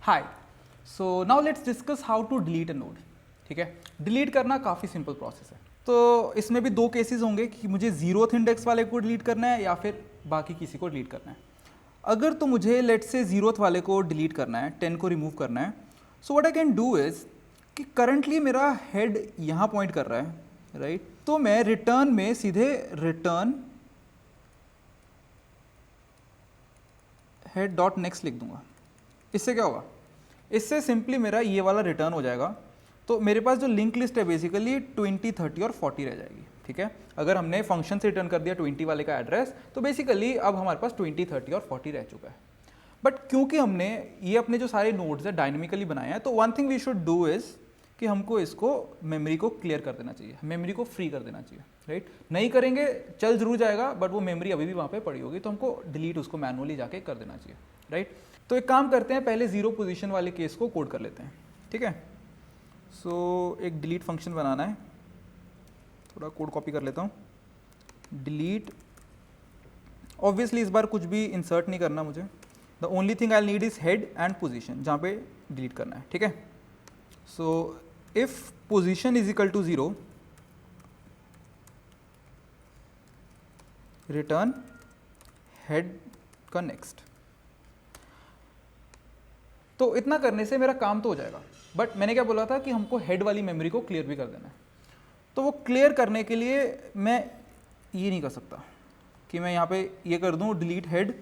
Hi, so now let's discuss how to delete a node. ठीक है, delete करना काफ़ी सिंपल प्रोसेस है। तो इसमें भी दो केसेस होंगे कि मुझे जीरोथ इंडेक्स वाले को डिलीट करना है या फिर बाकी किसी को डिलीट करना है। अगर तो मुझे लेट से जीरोथ वाले को डिलीट करना है, 10 को रिमूव करना है, so what I can do is कि करंटली मेरा हेड यहाँ पॉइंट कर रहा है, राइट? तो मैं रिटर्न में सीधे रिटर्न हेड डॉट नेक्स्ट लिख दूंगा। इससे क्या होगा? इससे सिंपली मेरा ये वाला रिटर्न हो जाएगा। तो मेरे पास जो लिंक लिस्ट है बेसिकली 20, 30 और 40 रह जाएगी। ठीक है, अगर हमने फंक्शन से रिटर्न कर दिया 20 वाले का एड्रेस, तो बेसिकली अब हमारे पास 20, 30 और 40 रह चुका है। बट क्योंकि हमने ये अपने जो सारे नोड्स है डायनेमिकली बनाए हैं, तो one thing we should do is कि हमको इसको मेमोरी को क्लियर कर देना चाहिए, मेमोरी को फ्री कर देना चाहिए, राइट? नहीं करेंगे चल जरूर जाएगा, बट वो मेमोरी अभी भी वहाँ पे पड़ी होगी, तो हमको डिलीट उसको मैनुअली जाके कर देना चाहिए, राइट? तो एक काम करते हैं, पहले जीरो पोजीशन वाले केस को कोड कर लेते हैं। ठीक है, सो एक डिलीट फंक्शन बनाना है। थोड़ा कोड कॉपी कर लेता हूँ। डिलीट, ऑब्वियसली इस बार कुछ भी इंसर्ट नहीं करना मुझे। The only thing I need is head and position, जहाँ पे डिलीट करना है। ठीक है, so if position is equal to 0, return head का नेक्स्ट। तो इतना करने से मेरा काम तो हो जाएगा, बट मैंने क्या बोला था कि हमको हेड वाली मेमोरी को क्लियर भी कर देना है। तो वो क्लियर करने के लिए मैं ये नहीं कर सकता कि मैं यहाँ पे ये कर दूँ डिलीट हेड,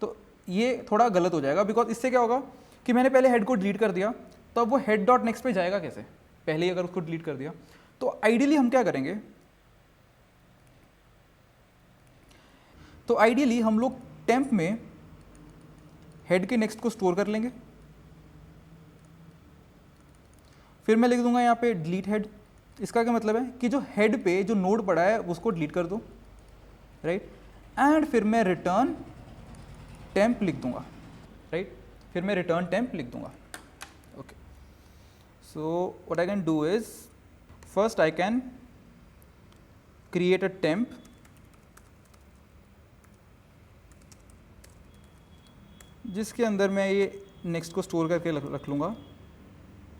तो ये थोड़ा गलत हो जाएगा। बिकॉज इससे क्या होगा कि मैंने पहले हेड को डिलीट कर दिया, तो अब वो हेड डॉट नेक्स्ट पे जाएगा कैसे? पहले ही अगर उसको डिलीट कर दिया। तो आइडियली हम क्या करेंगे, तो आइडियली हम लोग टेम्प में हेड के नेक्स्ट को स्टोर कर लेंगे। फिर मैं लिख दूंगा यहाँ पे डिलीट हेड। इसका क्या मतलब है कि जो हेड पे जो नोड पड़ा है उसको डिलीट कर दो, राइट? एंड फिर मैं रिटर्न टेम्प लिख दूंगा, राइट? फिर मैं रिटर्न टेम्प लिख दूंगा। Okay, so what I can do is first I can create a temp जिसके अंदर मैं ये नेक्स्ट को स्टोर करके रख लूँगा,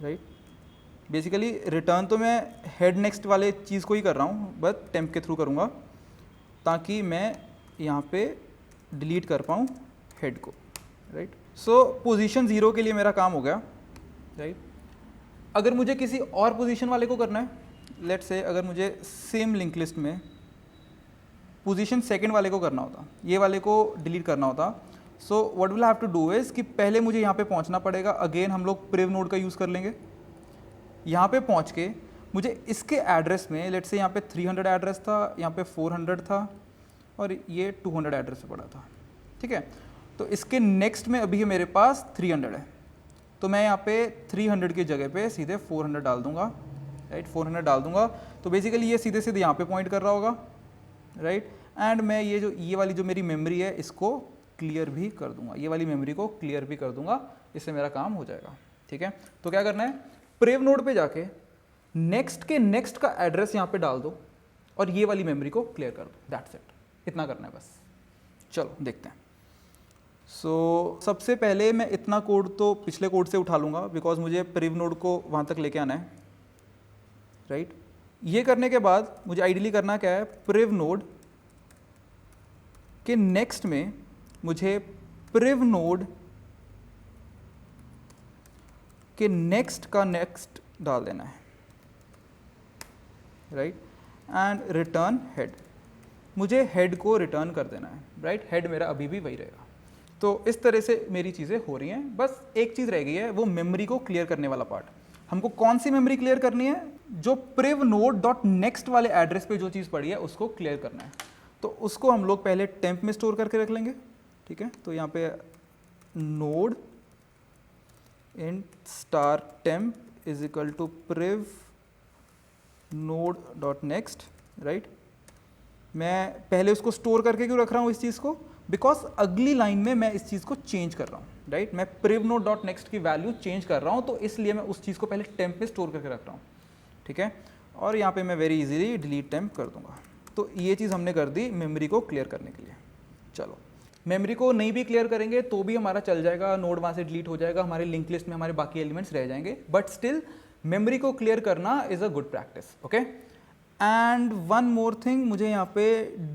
राइट? बेसिकली रिटर्न तो मैं हेड नेक्स्ट वाले चीज़ को ही कर रहा हूँ, बट टेम्प के थ्रू करूँगा ताकि मैं यहाँ पे डिलीट कर पाऊँ हेड को, राइट? सो पोजीशन 0 के लिए मेरा काम हो गया, राइट? अगर मुझे किसी और पोजीशन वाले को करना है, लेट्स से अगर मुझे सेम लिंक लिस्ट में पोजीशन सेकंड वाले को करना होता, ये वाले को डिलीट करना होता, so what will have to do is कि पहले मुझे यहाँ पे पहुँचना पड़ेगा। अगेन हम लोग प्रिव नोड का यूज़ कर लेंगे। यहाँ पे पहुँच के मुझे इसके एड्रेस में लेट्स से यहाँ पे 300 एड्रेस था, यहाँ पे 400 था और ये 200 एड्रेस पे पड़ा था। ठीक है, तो इसके नेक्स्ट में अभी मेरे पास 300 है, तो मैं यहाँ पे 300 की जगह पे सीधे 400 डाल दूंगा, राइट? 400 डाल दूंगा, तो बेसिकली ये सीधे सीधे यहाँ पे पॉइंट कर रहा होगा, राइट? एंड मैं ये वाली जो मेरी मेमोरी है इसको क्लियर भी कर दूंगा, ये वाली मेमोरी को क्लियर भी कर दूंगा। इससे मेरा काम हो जाएगा। ठीक है, तो क्या करना है, प्रेव नोड पे जाके नेक्स्ट के नेक्स्ट का एड्रेस यहाँ पे डाल दो और ये वाली मेमोरी को क्लियर कर दो। दैट्स इट, इतना करना है बस। चलो देखते हैं। सो सबसे पहले मैं इतना कोड तो पिछले कोड से उठा लूँगा, बिकॉज मुझे प्रिव नोड को वहाँ तक लेके आना है, राइट? ये करने के बाद मुझे आइडियली करना क्या है, प्रिव नोड के नेक्स्ट में मुझे प्रिव नोड के नेक्स्ट का नेक्स्ट डाल देना है, राइट? एंड रिटर्न हेड, मुझे हेड को रिटर्न कर देना है, राइट? हेड मेरा अभी भी वही रहेगा। तो इस तरह से मेरी चीज़ें हो रही हैं। बस एक चीज़ रह गई है, वो मेमोरी को क्लियर करने वाला पार्ट। हमको कौन सी मेमोरी क्लियर करनी है? जो प्रिव नोड डॉट नेक्स्ट वाले एड्रेस पे जो चीज़ पड़ी है उसको क्लियर करना है। तो उसको हम लोग पहले टेम्प में स्टोर करके रख लेंगे। ठीक है, तो यहाँ पे node int star temp is equal to priv node dot next, right? मैं पहले उसको स्टोर करके क्यों रख रहा हूँ इस चीज़ को? बिकॉज अगली लाइन में मैं इस चीज़ को चेंज कर रहा हूँ, राइट? मैं priv node dot next की वैल्यू चेंज कर रहा हूँ, तो इसलिए मैं उस चीज़ को पहले टेम्प में स्टोर करके रख रहा हूँ। ठीक है, और यहाँ पे मैं वेरी इजीली डिलीट टेम्प कर दूंगा। तो ये चीज़ हमने कर दी मेमोरी को क्लियर करने के लिए। चलो मेमोरी को नहीं भी क्लियर करेंगे तो भी हमारा चल जाएगा, नोड वहाँ से डिलीट हो जाएगा, हमारे लिंक लिस्ट में हमारे बाकी एलिमेंट्स रह जाएंगे, बट स्टिल मेमोरी को क्लियर करना is a good practice. Okay, and one more thing, मुझे यहाँ पे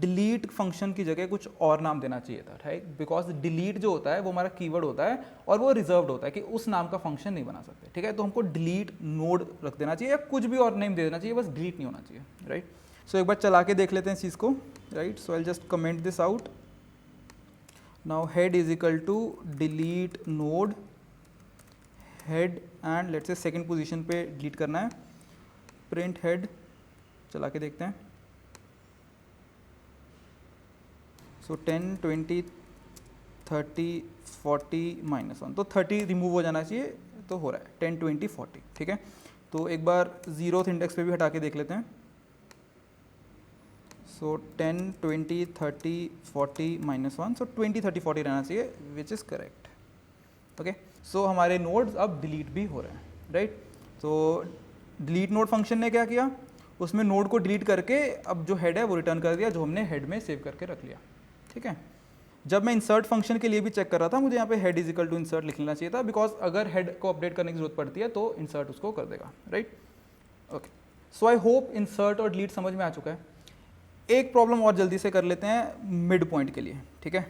डिलीट फंक्शन की जगह कुछ और नाम देना चाहिए था, राइट, बिकॉज डिलीट जो होता है वो हमारा कीवर्ड होता है और वो रिजर्व्ड होता है कि उस नाम का फंक्शन नहीं बना सकते, ठीक है। तो हमको डिलीट नोड रख देना चाहिए या कुछ भी और नेम दे देना चाहिए, बस डिलीट नहीं होना चाहिए, राइट। सो एक बार चला के देख लेते हैं इस चीज़ को, right. So I just comment this out. Now head is equal to delete node head and let's say second position पे डिलीट करना है, प्रिंट हेड, चला के देखते हैं। सो 10 20 30 40 -1, तो 30 रिमूव हो जाना चाहिए, तो हो रहा है 10 20 40, ठीक है। तो एक बार 0th इंडेक्स पे भी हटा के देख लेते हैं। सो 10 20 30 40 -1, सो 20 30 40 रहना चाहिए, विच इज़ करेक्ट। ओके, सो हमारे नोड्स अब डिलीट भी हो रहे हैं, राइट। तो डिलीट नोड फंक्शन ने क्या किया, उसमें नोड को डिलीट करके अब जो हेड है वो रिटर्न कर दिया, जो हमने हेड में सेव करके रख लिया, ठीक है। जब मैं इंसर्ट फंक्शन के लिए भी चेक कर रहा था, मुझे यहाँ पे head is equal to insert लिख लेना चाहिए था, बिकॉज अगर हेड को अपडेट करने की जरूरत पड़ती है तो इंसर्ट उसको कर देगा, right. Okay, so I hope insert और डिलीट समझ में आ चुका है। एक प्रॉब्लम और जल्दी से कर लेते हैं मिड पॉइंट के लिए, ठीक है।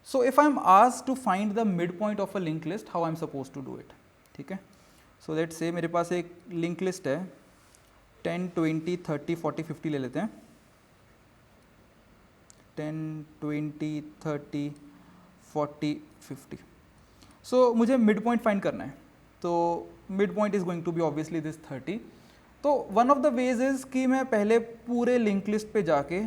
So if I am asked to find the mid point of a link list, how I am suppose to do it, ठीक है। सो लेट्स से मेरे पास एक लिंक लिस्ट है, 10 20 30 40 50 ले लेते हैं, 10 20 30 40 50। सो मुझे मिड पॉइंट फाइंड करना है, तो mid point is going to be obviously this 30। तो one of the ways is कि मैं पहले पूरे लिंक लिस्ट पे जाके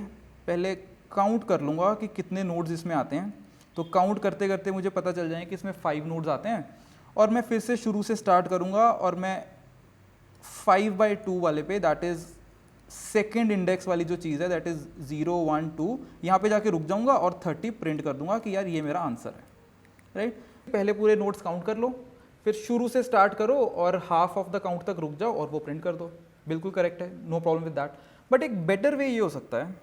पहले काउंट कर लूँगा कि कितने नोड्स इसमें आते हैं। तो काउंट करते करते मुझे पता चल जाए कि इसमें 5 नोड्स आते हैं, और मैं फिर से शुरू से स्टार्ट करूँगा और मैं 5/2 वाले पे, दैट इज़ सेकेंड इंडेक्स वाली जो चीज़ है, दैट इज़ 0 1 2, यहाँ पे जाके रुक जाऊँगा और 30 प्रिंट कर दूंगा कि यार ये मेरा आंसर है, राइट। पहले पूरे नोट्स काउंट कर लो, फिर शुरू से स्टार्ट करो और हाफ ऑफ द काउंट तक रुक जाओ और वो प्रिंट कर दो, बिल्कुल करेक्ट है, no problem with that. But एक बेटर वे ये हो सकता है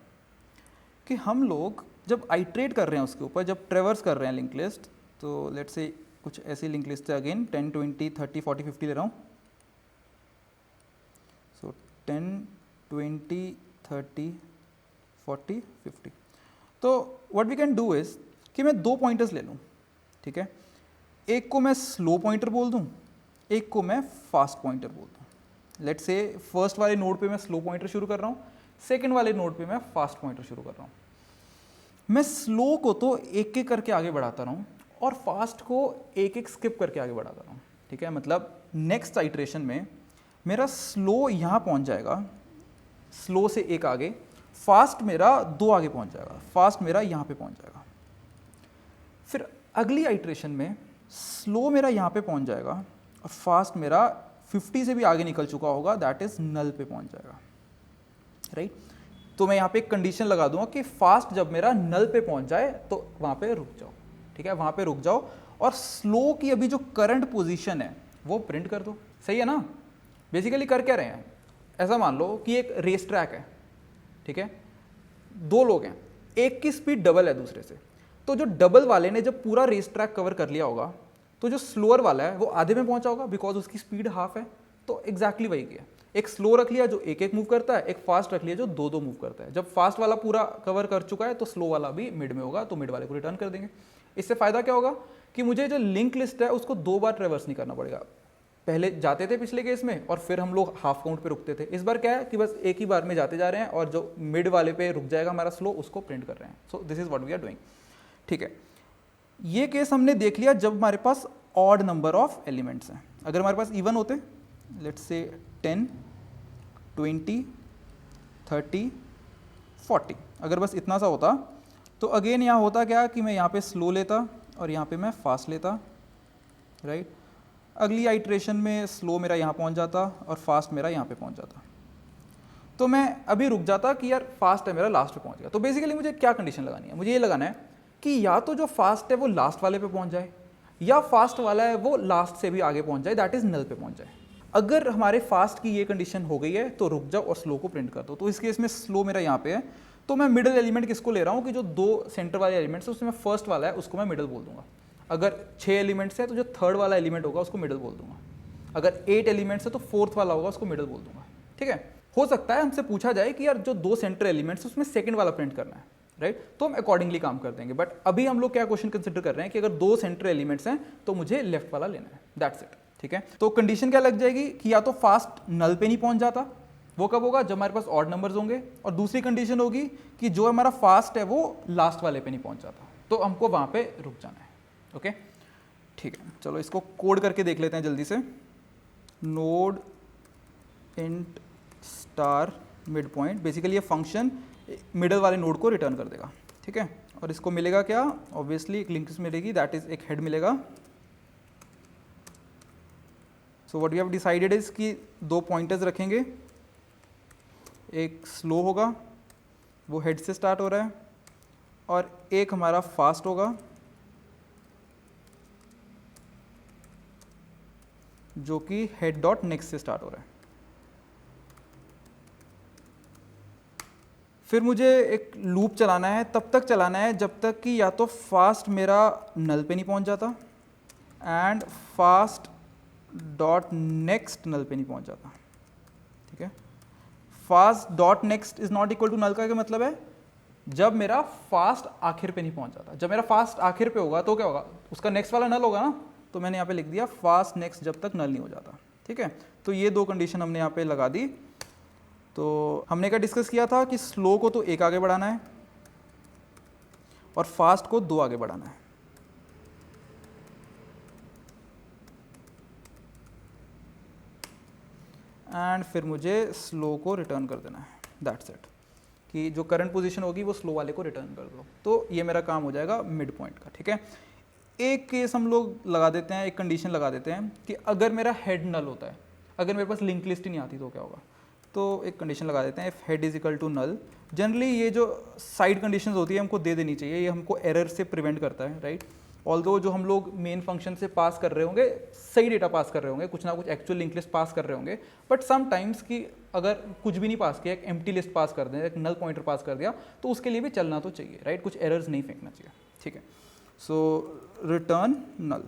कि हम लोग जब आइट्रेट कर रहे हैं उसके ऊपर, जब ट्रेवर्स कर रहे हैं लिंक लिस्ट, तो लेट्स से कुछ ऐसी लिंक लिस्ट है, अगेन 10 20 30 40 50 ले रहा हूँ। सो 10 20 30 40 50। तो what we can do is कि मैं 2 पॉइंटर्स ले लूँ, ठीक है। एक को मैं स्लो पॉइंटर बोल दूँ, एक को मैं फास्ट पॉइंटर बोल दूँ। लेट्स से फर्स्ट वाले नोड पे मैं स्लो पॉइंटर शुरू कर रहा हूँ, सेकंड वाले नोड पे मैं फास्ट पॉइंटर शुरू कर रहा हूँ। मैं स्लो को तो एक एक करके आगे बढ़ाता रहूँ और फास्ट को एक एक स्किप करके आगे बढ़ाता रहूँ, ठीक है। मतलब नेक्स्ट आइट्रेशन में मेरा स्लो यहाँ पहुँच जाएगा, स्लो से एक आगे, फास्ट मेरा 2 आगे पहुँच जाएगा, फास्ट मेरा यहाँ पे पहुँच जाएगा। फिर अगली आइट्रेशन में स्लो मेरा यहाँ पे पहुँच जाएगा और फास्ट मेरा 50 से भी आगे निकल चुका होगा, दैट इज़ नल पे पहुँच जाएगा, राइट। तो मैं यहाँ पे एक कंडीशन लगा दूंगा कि फास्ट जब मेरा नल पे पहुँच जाए तो वहाँ पे रुक जाओ, ठीक है, वहाँ पे रुक जाओ, और स्लो की अभी जो करंट पोजीशन है वो प्रिंट कर दो, सही है ना। बेसिकली कर क्या रहे हैं, ऐसा मान लो कि एक रेस ट्रैक है, ठीक है, 2 लोग हैं, एक की स्पीड डबल है दूसरे से, तो जो डबल वाले ने जब पूरा रेस ट्रैक कवर कर लिया होगा तो जो स्लोअर वाला है वो आधे में पहुंचा होगा, बिकॉज उसकी स्पीड हाफ है। तो एग्जैक्टली वही किया, एक स्लो रख लिया जो एक एक मूव करता है, एक फास्ट रख लिया जो 2 मूव करता है। जब फास्ट वाला पूरा कवर कर चुका है तो स्लो वाला भी मिड में होगा, तो मिड वाले को रिटर्न कर देंगे। इससे फायदा क्या होगा कि मुझे जो लिंक लिस्ट है उसको 2 बार ट्रेवर्स नहीं करना पड़ेगा। पहले जाते थे पिछले केस में और फिर हम लोग हाफ काउंट पे रुकते थे, इस बार क्या है कि बस एक ही बार में जाते जा रहे हैं और जो मिड वाले पे रुक जाएगा हमारा स्लो उसको प्रिंट कर रहे हैं। So this is what we are doing, ठीक है। ये केस हमने देख लिया जब हमारे पास ऑड नंबर ऑफ एलिमेंट्स हैं। अगर हमारे पास इवन होते, लेट्स से 10 20 30 40, अगर बस इतना सा होता तो अगेन यहाँ होता क्या कि मैं यहाँ पे स्लो लेता और यहाँ पे मैं फास्ट लेता, राइट। अगली आइट्रेशन में स्लो मेरा यहाँ पहुँच जाता और फास्ट मेरा यहाँ पे पहुँच जाता, तो मैं अभी रुक जाता कि यार फास्ट है मेरा लास्ट पे पहुँच गया। तो बेसिकली मुझे क्या कंडीशन लगानी है, मुझे ये लगाना है कि या तो जो फास्ट है वो लास्ट वाले पे पहुँच जाए, या फास्ट वाला है वो लास्ट से भी आगे पहुँच जाए, दैट इज़ नल पे पहुँच जाए। अगर हमारे फास्ट की ये कंडीशन हो गई है तो रुक जाओ और स्लो को प्रिंट कर दो। तो इस केस में स्लो मेरा यहाँ पे है, तो मैं मिडल एलिमेंट किसको ले रहा हूँ कि जो 2 सेंटर वाले एलिमेंट्स है उसमें फर्स्ट वाला है उसको मैं मिडल बोल दूंगा। अगर 6 एलिमेंट्स है तो जो थर्ड वाला एलिमेंट होगा उसको मिडल बोल दूंगा। अगर 8 एलिमेंट्स है तो फोर्थ वाला होगा उसको मिडल बोल दूंगा। ठीक है, हो सकता है हमसे पूछा जाए कि यार जो 2 सेंटर एलिमेंट्स उसमें सेकंड वाला प्रिंट करना है, राइट, तो हम अकॉर्डिंगली काम कर देंगे। बट अभी हम लोग क्या क्वेश्चन कंसिडर कर रहे हैं कि अगर 2 सेंटर एलिमेंट्स हैं तो मुझे लेफ्ट वाला लेना है, दैट्स इट। ठीक है, तो कंडीशन क्या लग जाएगी कि या तो फास्ट नल पे नहीं पहुंच जाता, वो कब होगा जब हमारे पास ऑड नंबर्स होंगे, और दूसरी कंडीशन होगी कि जो हमारा फास्ट है वो लास्ट वाले पे नहीं पहुंच जाता, तो हमको वहां पे रुक जाना है। ओके, ठीक है, चलो इसको कोड करके देख लेते हैं जल्दी से। Node int star mid point, basically ये फंक्शन मिडल वाले नोड को रिटर्न कर देगा। ठीक है, और इसको मिलेगा क्या, ऑब्वियसली एक लिंक लिस्ट मिलेगी, दैट इज एक हेड मिलेगा। So what we have decided is कि 2 पॉइंटर्स रखेंगे, एक स्लो होगा वो हेड से स्टार्ट हो रहा है, और एक हमारा फास्ट होगा जो कि हेड डॉट नेक्स्ट से स्टार्ट हो रहा है। फिर मुझे एक लूप चलाना है, तब तक चलाना है जब तक कि या तो फास्ट मेरा नल पे नहीं पहुंच जाता and fast dot next null पे नहीं पहुंच जाता। ठीक है, fast dot next is not equal to null का क्या मतलब है, जब मेरा फास्ट आखिर पे नहीं पहुंच जाता। जब मेरा फास्ट आखिर पे होगा तो क्या होगा, उसका नेक्स्ट वाला नल होगा ना, तो मैंने यहाँ पे लिख दिया फास्ट नेक्स्ट जब तक नल नहीं हो जाता। ठीक है, तो ये 2 कंडीशन हमने यहाँ पे लगा दी। तो हमने क्या डिस्कस किया था कि स्लो को तो 1 आगे बढ़ाना है और फास्ट को 2 आगे बढ़ाना है। एंड फिर मुझे स्लो को रिटर्न कर देना है, दैट्स इट, कि जो करंट पोजीशन होगी वो स्लो वाले को रिटर्न कर दो, तो ये मेरा काम हो जाएगा मिड पॉइंट का। ठीक है, एक केस हम लोग लगा देते हैं, एक कंडीशन लगा देते हैं कि अगर मेरा हेड नल होता है, अगर मेरे पास लिंक लिस्ट ही नहीं आती तो क्या होगा, तो एक कंडीशन लगा देते हैं if head is equal to null. Generally ये जो साइड कंडीशंस होती है हमको दे देनी चाहिए, ये हमको एरर से प्रिवेंट करता है, राइट। ऑल्दो जो हम लोग मेन फंक्शन से पास कर रहे होंगे सही डेटा पास कर रहे होंगे, कुछ ना कुछ एक्चुअल लिंक लिस्ट पास कर रहे होंगे, बट सम टाइम्स कि अगर कुछ भी नहीं पास किया, एक एम्प्टी लिस्ट पास कर दें, एक नल पॉइंटर पास कर दिया, तो उसके लिए भी चलना तो चाहिए, राइट, कुछ एरर्स नहीं फेंकना चाहिए। ठीक है, सो रिटर्न नल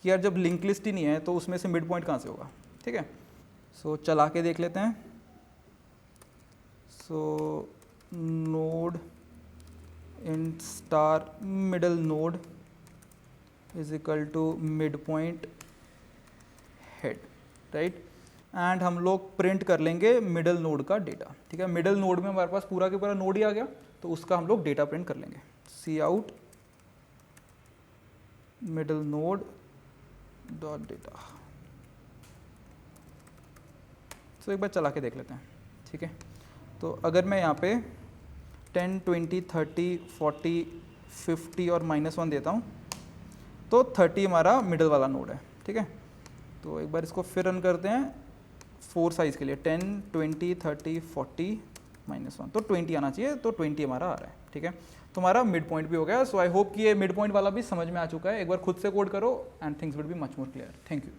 कि यार जब लिंक लिस्ट ही नहीं है तो उसमें से मिड पॉइंट कहाँ से होगा। ठीक है, सो चला के देख लेते हैं। So node int star middle node is equal to mid point head, right, and हम लोग प्रिंट कर लेंगे मिडल नोड का डेटा। ठीक है, मिडल नोड में हमारे पास पूरा के पूरा नोड ही आ गया, तो उसका हम लोग डेटा प्रिंट कर लेंगे। C out middle node dot data. तो एक बार चला के देख लेते हैं। ठीक है, तो अगर मैं यहाँ पे 10, 20, 30, 40, 50 और -1 देता हूँ तो 30 हमारा मिडल वाला नोड है। ठीक है, तो एक बार इसको फिर रन करते हैं 4 साइज़ के लिए, 10, 20, 30, 40, -1, तो 20 आना चाहिए, तो 20 हमारा आ रहा है। ठीक है, तो हमारा मिड पॉइंट भी हो गया। सो आई होप कि ये मिड पॉइंट वाला भी समझ में आ चुका है। एक बार खुद से कोड करो and things will be much more clear. Thank you.